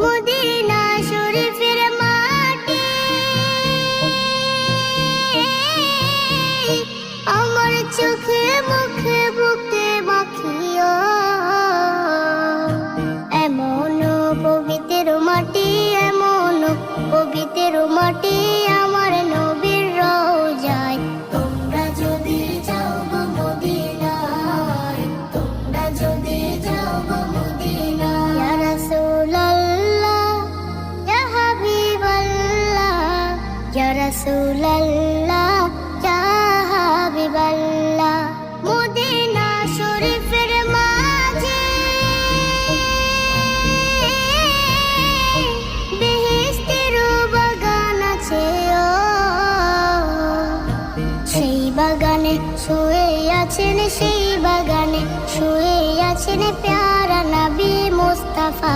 Medina শরীফের মাটি আমার চোখে মুখে বুকে মাখিও। এমন পবিত্র মাটি, এমন পবিত্র মাটি আমার নবীর রওজায়। তোমরা যদি যাও গো মদিনায়, তোমরা যদি যাও গো মদিনায়। ইয়া রাসূলুল্লাহ, ইয়া হাবিবাল্লাহ, ইয়া রাসূলুল্লাহ, ইয়া হাবিবাল্লাহ। মদিনা শরীফের মাঝে বেহেশতের বাগান আছে ও। সেই বাগানে শুয়ে আছেন, সেই বাগানে শুয়ে আছেন প্যারা নবী মুস্তাফা।